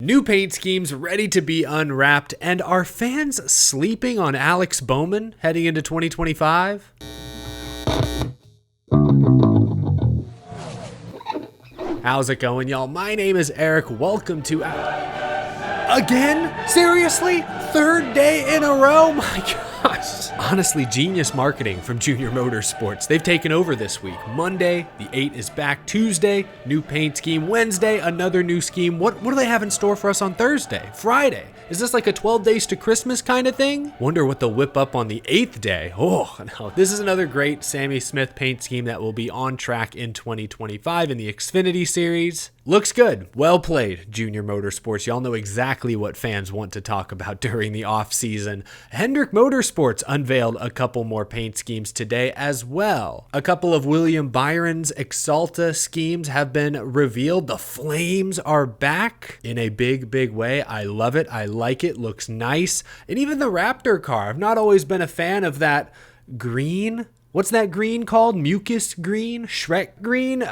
New paint schemes ready to be unwrapped, and are fans sleeping on Alex Bowman heading into 2025? How's it going, y'all? My name is Eric. Welcome to... Again? Seriously? Third day in a row? My gosh. Honestly, genius marketing from Junior Motorsports. They've taken over this week. Monday, the 8 is back. Tuesday, new paint scheme. Wednesday, another new scheme. What do they have in store for us on Thursday? Friday? Is this like a 12 days to Christmas kind of thing? Wonder what they'll whip up on the 8th day. Oh, no. This is another great Sammy Smith paint scheme that will be on track in 2025 in the Xfinity Series. Looks good. Well played, Junior Motorsports. Y'all know exactly what fans want to talk about during the off-season. Hendrick Motorsports unveiled a couple more paint schemes today as well. A couple of William Byron's Exalta schemes have been revealed. The Flames are back in a big way. I love it. I like it. Looks nice. And even the Raptor car. I've not always been a fan of that green. What's that green called? Mucus green? Shrek green?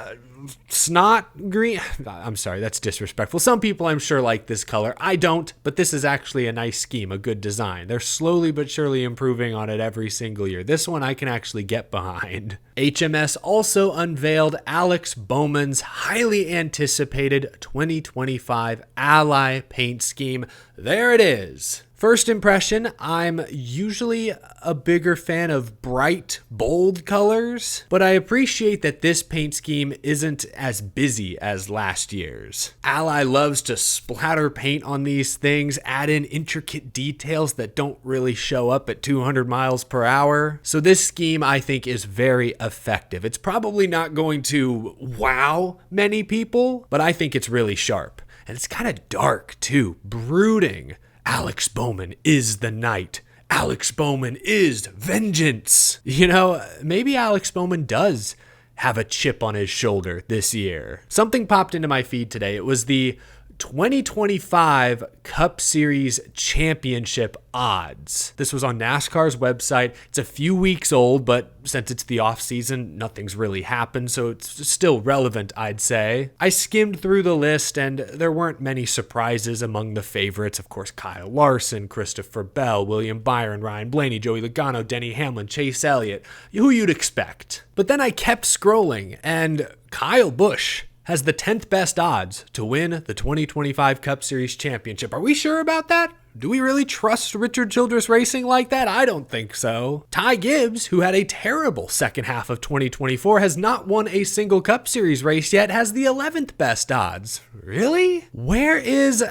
Snot green? I'm sorry, that's disrespectful. Some people I'm sure like this color. I don't, but this is actually a nice scheme, a good design. They're slowly but surely improving on it every single year. This one I can actually get behind. HMS also unveiled Alex Bowman's highly anticipated 2025 Ally paint scheme. There it is. First impression, I'm usually a bigger fan of bright, bold colors, but I appreciate that this paint scheme isn't as busy as last year's. Ally loves to splatter paint on these things, add in intricate details that don't really show up at 200 miles per hour. So this scheme, I think, is very effective. It's probably not going to wow many people, but I think it's really sharp. And it's kind of dark too, brooding. Alex Bowman is the night. Alex Bowman is vengeance. You know, maybe Alex Bowman does have a chip on his shoulder this year. Something popped into my feed today. It was the 2025 Cup Series Championship odds. This was on NASCAR's website. It's a few weeks old, but since it's the off season, nothing's really happened, so it's still relevant, I'd say. I skimmed through the list, and there weren't many surprises among the favorites. Of course, Kyle Larson, Christopher Bell, William Byron, Ryan Blaney, Joey Logano, Denny Hamlin, Chase Elliott, who you'd expect. But then I kept scrolling, and Kyle Busch has the 10th best odds to win the 2025 Cup Series Championship. Are we sure about that? Do we really trust Richard Childress Racing like that? I don't think so. Ty Gibbs, who had a terrible second half of 2024, has not won a single Cup Series race yet, has the 11th best odds. Really? Where is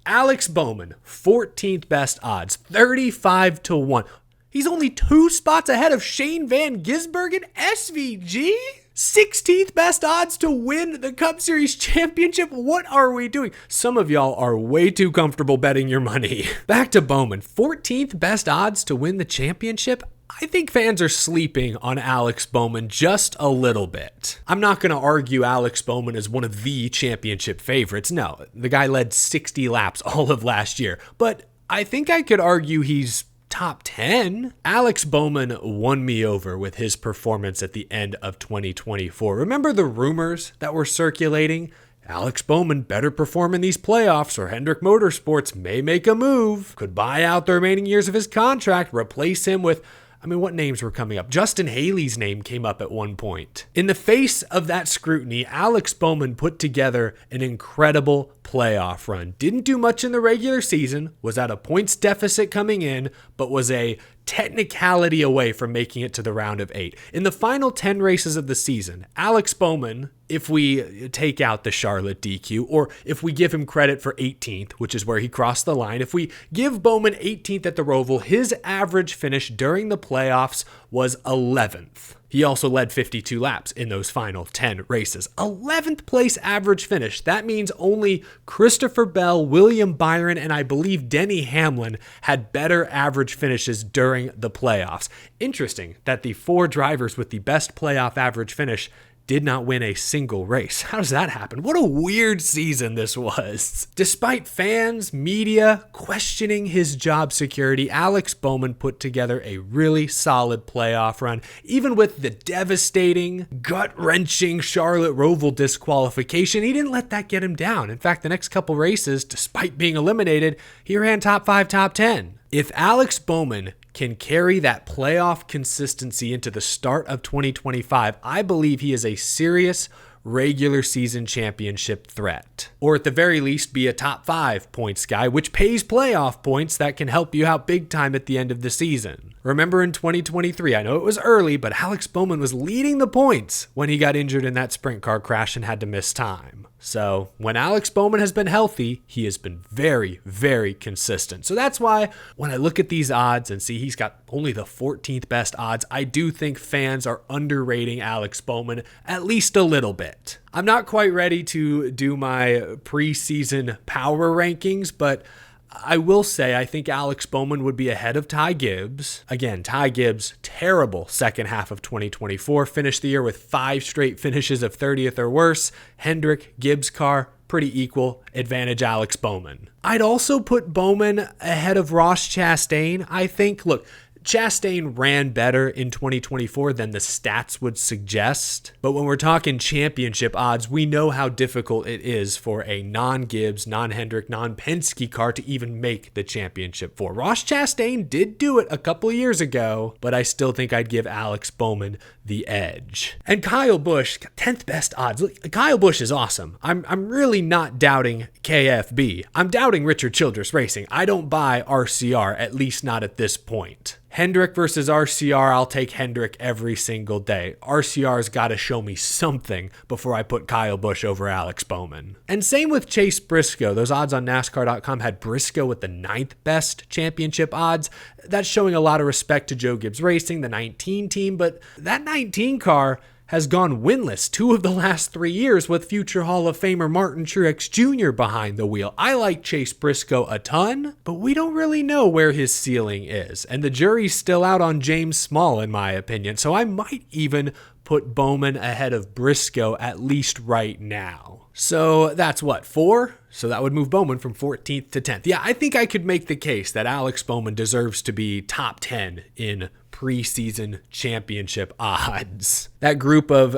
Alex Bowman? 14th best odds, 35-1. He's only 2 spots ahead of Shane Van Gisbergen, SVG? 16th best odds to win the Cup Series Championship? What are we doing? Some of y'all are way too comfortable betting your money. Back to Bowman. 14th best odds to win the championship? I think fans are sleeping on Alex Bowman just a little bit. I'm not going to argue Alex Bowman is one of the championship favorites. No, the guy led 60 laps all of last year. But I think I could argue he's top 10. Alex Bowman won me over with his performance at the end of 2024. Remember the rumors that were circulating? Alex Bowman better perform in these playoffs or Hendrick Motorsports may make a move. Could buy out the remaining years of his contract, replace him with... what names were coming up? Justin Haley's name came up at one point. In the face of that scrutiny, Alex Bowman put together an incredible playoff run. Didn't do much in the regular season, was at a points deficit coming in, but was a technicality away from making it to the round of 8. In the final 10 races of the season, Alex Bowman, if we take out the Charlotte DQ, or if we give him credit for 18th, which is where he crossed the line, if we give Bowman 18th at the Roval, his average finish during the playoffs was 11th. He also led 52 laps in those final 10 races. 11th place average finish. That means only Christopher Bell, William Byron, and I believe Denny Hamlin had better average finishes during the playoffs. Interesting that the 4 drivers with the best playoff average finish did not win a single race. How does that happen? What a weird season this was. Despite fans, media questioning his job security, Alex Bowman put together a really solid playoff run, even with the devastating, gut-wrenching Charlotte Roval disqualification. He didn't let that get him down. In fact, the next couple races, despite being eliminated, he ran top 5, top 10. If Alex Bowman can carry that playoff consistency into the start of 2025, I believe he is a serious regular season championship threat. Or at the very least, be a top 5 points guy, which pays playoff points that can help you out big time at the end of the season. Remember in 2023, I know it was early, but Alex Bowman was leading the points when he got injured in that sprint car crash and had to miss time. So when Alex Bowman has been healthy, he has been very, very consistent. So that's why when I look at these odds and see he's got only the 14th best odds, I do think fans are underrating Alex Bowman at least a little bit. I'm not quite ready to do my preseason power rankings, but I will say I think Alex Bowman would be ahead of Ty Gibbs. Again, Ty Gibbs, terrible second half of 2024. Finished the year with 5 straight finishes of 30th or worse. Hendrick, Gibbs car, pretty equal. Advantage Alex Bowman. I'd also put Bowman ahead of Ross Chastain. I think, look, Chastain ran better in 2024 than the stats would suggest. But when we're talking championship odds, we know how difficult it is for a non-Gibbs, non-Hendrick, non-Penske car to even make the championship four. Ross Chastain did do it a couple of years ago, but I still think I'd give Alex Bowman the edge. And Kyle Busch, 10th best odds. Look, Kyle Busch is awesome. I'm really not doubting KFB. I'm doubting Richard Childress Racing. I don't buy RCR, at least not at this point. Hendrick versus RCR, I'll take Hendrick every single day. RCR's got to show me something before I put Kyle Busch over Alex Bowman. And same with Chase Briscoe. Those odds on NASCAR.com had Briscoe with the 9th best championship odds. That's showing a lot of respect to Joe Gibbs Racing, the 19 team, but that 19 car has gone winless 2 of the last 3 years with future Hall of Famer Martin Truex Jr. behind the wheel. I like Chase Briscoe a ton, but we don't really know where his ceiling is. And the jury's still out on James Small, in my opinion. So I might even put Bowman ahead of Briscoe, at least right now. So that's what, 4? So that would move Bowman from 14th to 10th. Yeah, I think I could make the case that Alex Bowman deserves to be top 10 in preseason championship odds. That group of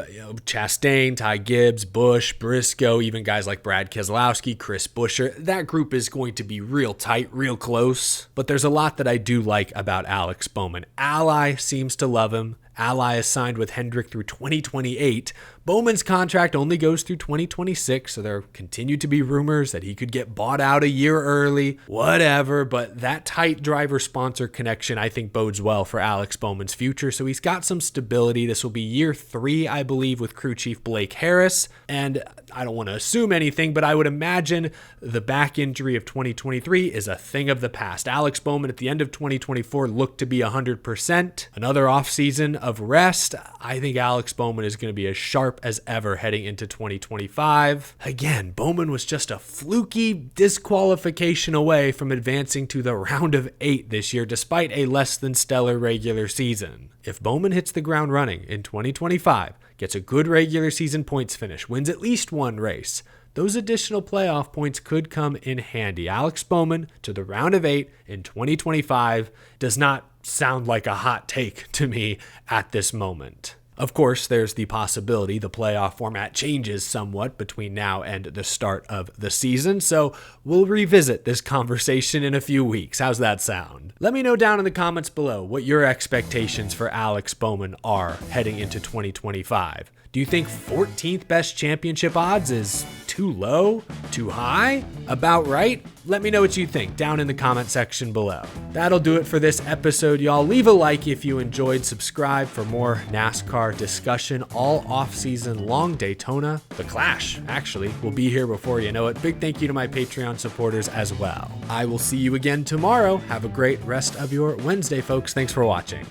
Chastain, Ty Gibbs, Busch, Briscoe, even guys like Brad Keselowski, Chris Buescher, that group is going to be real tight, real close. But there's a lot that I do like about Alex Bowman. Ally seems to love him. Ally is signed with Hendrick through 2028. Bowman's contract only goes through 2026, so there continue to be rumors that he could get bought out a year early, whatever, but that tight driver-sponsor connection I think bodes well for Alex Bowman's future, so he's got some stability. This will be year 3, I believe, with crew chief Blake Harris, and I don't want to assume anything, but I would imagine the back injury of 2023 is a thing of the past. Alex Bowman at the end of 2024 looked to be 100%. Another offseason of rest. I think Alex Bowman is going to be as sharp as ever heading into 2025. Again, Bowman was just a fluky disqualification away from advancing to the round of 8 this year, despite a less than stellar regular season. If Bowman hits the ground running in 2025, gets a good regular season points finish, wins at least 1 race, those additional playoff points could come in handy. Alex Bowman to the round of 8 in 2025 does not sound like a hot take to me at this moment. Of course, there's the possibility the playoff format changes somewhat between now and the start of the season, so we'll revisit this conversation in a few weeks. How's that sound? Let me know down in the comments below what your expectations for Alex Bowman are heading into 2025. Do you think 14th best championship odds is too low? Too high? About right? Let me know what you think down in the comment section below. That'll do it for this episode, y'all. Leave a like if you enjoyed. Subscribe for more NASCAR discussion all off-season long. Daytona, the Clash, actually, will be here before you know it. Big thank you to my Patreon supporters as well. I will see you again tomorrow. Have a great rest of your Wednesday, folks. Thanks for watching.